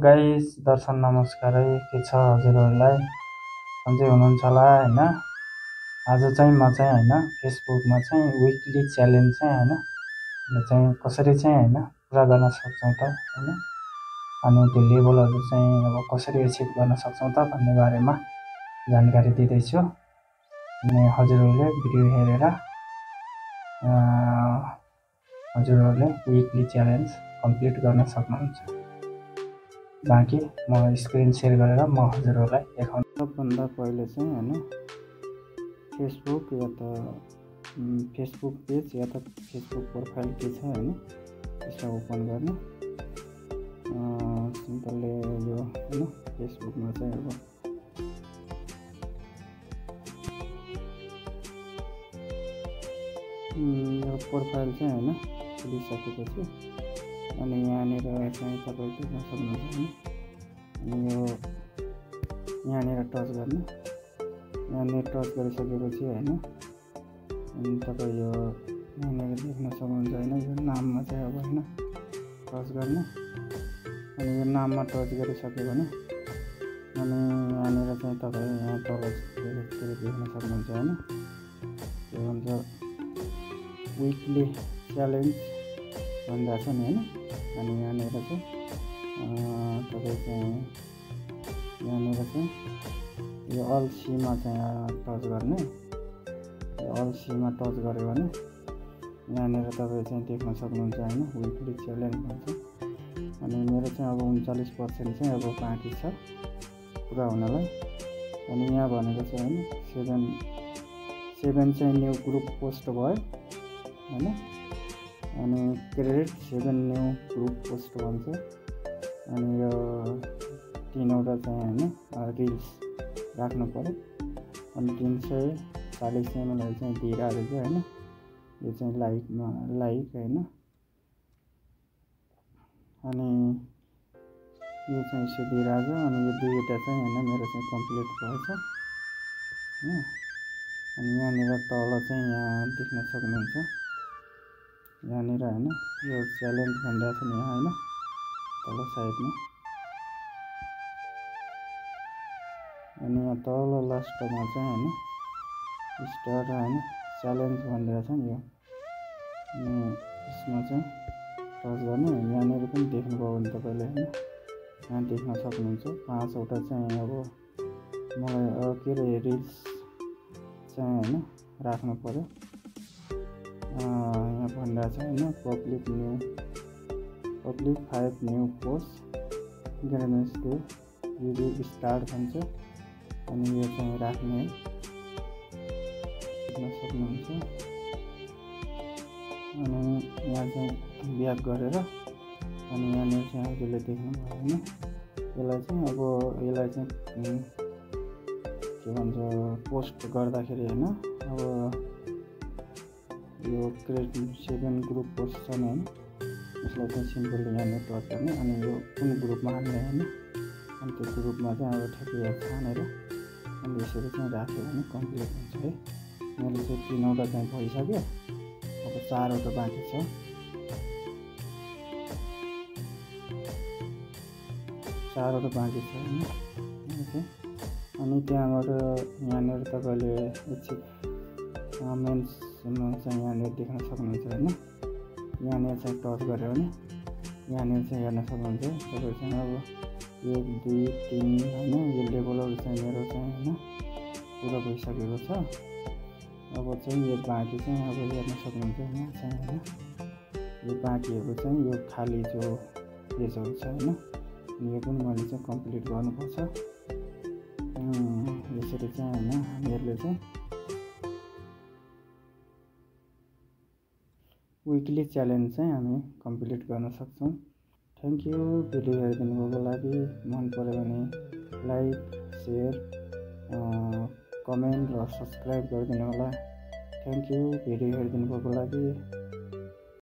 Guys दर्शन नमस्कार है के छ हजुरहरूलाई सन्चै हुनुहुन्छ होला हैन। आज चाहिँ म चाहिँ हैन फेसबुकमा चाहिँ विकली च्यालेन्ज चाहिँ हैन कसरी चाहिँ हैन पुरा गर्न सक्छौं त हैन, अनि त्यो लेभलहरु चाहिँ अब कसरी एचिभ गर्न सक्छौं त भन्ने बारेमा जानकारी दिँदैछु। अनि हजुरहरूले भिडियो हेरेर हजुरहरूले विकली च्यालेन्ज कम्प्लिट गर्न सक्नुहुन्छ। बाँकी म स्क्रिन शेयर गरेर म हजुरहरूलाई देखाउँछु। सबभन्दा पहिले चाहिँ हैन फेसबुक या त फेसबुक पेज या त फेसबुक प्रोफाइल के छ हैन त्यसलाई ओपन गर्ने। सिम्पलले यो हैन फेसबुकमा चाहिँ अब यो प्रोफाइल चाहिँ हैन खोलिसकेपछि अनि यहाँनिर चाहिँ तपाईं देख्न सक्नुहुन्छ हैन। अनि यो यहाँनिर टच गर्ने, यहाँनिर टच गरिसकेपछि हैन अनि तपाईं यो यहाँनिर देख्न सक्नुहुन्छ हैन यो नाममा चाहिँ अब हैन टच गर्ने। अनि यो नाममा टच गरिसक्यो भने अनि यहाँनिर चाहिँ तपाईं यहाँ तल देख्न सक्नुहुन्छ हैन के भन्छ विकली च्यालेन्ज भनिरहेको छ नि हैन। अनि यहाँनिर चाहिँ तपाईँ चाहिँ यहाँनिर चाहिँ यो अल सीमा चाहिँ टच गर्ने। यो अल सीमा टच गर्यो भने यहाँनिर तपाईँ चाहिँ देख्न सक्नुहुन्छ हैन विकली च्यालेन्ज भन्छ। अनि मेरो चाहिँ अब 39% चाहिँ अब बाँकी छ पुरा हुनलाई। अनि यहाँ भनेको चाहिँ हैन 7 चाहिँ न्यू ग्रुप पोस्ट भयो हैन। अनि क्रेडिट 7 न्यू ग्रुप पोस्ट भन्छ। अनि यो 3वटा चाहिँ हैन रिल्स राख्नु पर्यो। अनि 340 जनालाई चाहिँ दिइरहेको छ हैन। यो चाहिँ लाइक हैन। अनि यो चाहिँ यसो दिइरहेको छ। अनि यो दुईवटा चाहिँ हैन मेरो चाहिँ कम्प्लिट भएछ हैन। अनि यहाँनिर तल चाहिँ यहाँ देख्न सक्नुहुन्छ यहाँनिर हैन यो च्यालेन्ज भनिरहेको छ नि यहाँ हैन तल साइडमा। अनि यहाँ तल लास्टमा चाहिँ हैन स्टार हैन च्यालेन्ज भनिरहेको छ नि यो। अनि यसमा चाहिँ टच गर्ने। यहाँनिर पनि देख्नुभयो भने तपाईँले हैन यहाँ देख्न सक्नुहुन्छ 5वटा चाहिँ अब मलाई के रे रिल्स चाहिँ हैन राख्नु पर्यो। यहाँ भनिरहेको छ हैन पब्लिक 5 न्यू पोस्ट ग्रेमेन्स टु भिडियो स्टार्ट भन्छ। अनि यो चाहिँ राख्ने है देख्न सक्नुहुन्छ। अनि यहाँ चाहिँ ब्याक गरेर अनि यहाँनिर चाहिँ हजुरले देख्नुभयो हैन यसलाई चाहिँ अब यसलाई चाहिँ के भन्छ पोस्ट गर्दाखेरि हैन अब यो क्रेडिट 7 ग्रुप पोस्ट छ नि हैन यसलाई चाहिँ सिम्पली यहाँनिर टच गर्ने। अनि यो कुन ग्रुपमा हाल्ने हैन अनि त्यो ग्रुपमा चाहिँ अब ठ्याक्कै छानेर अनि यसरी चाहिँ राख्यो भने कम्प्लिट हुन्छ है। मैले चाहिँ 3वटा चाहिँ भइसक्यो अब 4वटा बाँकी छ। 4वटा बाँकी छ हैन। अनि त्यहाँबाट यहाँनिर तपाईँले एचिभ मेन्स चाहिँ यहाँनिर देख्न सक्नुहुन्छ हैन। यहाँनिर चाहिँ टच गर्यो भने यहाँनिर चाहिँ हेर्न सक्नुहुन्छ तपाईँ चाहिँ अब 1 2 3 हैन यो लेभलहरु चाहिँ मेरो चाहिँ हैन पुरा भइसकेको छ। अब चाहिँ यो बाँकी चाहिँ अब हेर्न सक्नुहुन्छ यहाँ चाहिँ हैन यो बाँकीहरु चाहिँ यो खाली जो पेजहरु छ हैन यो पनि मैले चाहिँ कम्प्लिट गर्नुपर्छ। यसरी चाहिँ हैन हामीहरुले चाहिँ विकली च्यालेन्ज चाहिँ हामी कम्प्लिट गर्न सक्छौं। थ्यांक यू भिडियो हेरिदिनुको लागि। मन पर्यो भने लाइक शेयर कमेन्ट र सब्स्क्राइब गरिदिनु होला। थ्यांक यू भिडियो हेरिदिनुको लागि।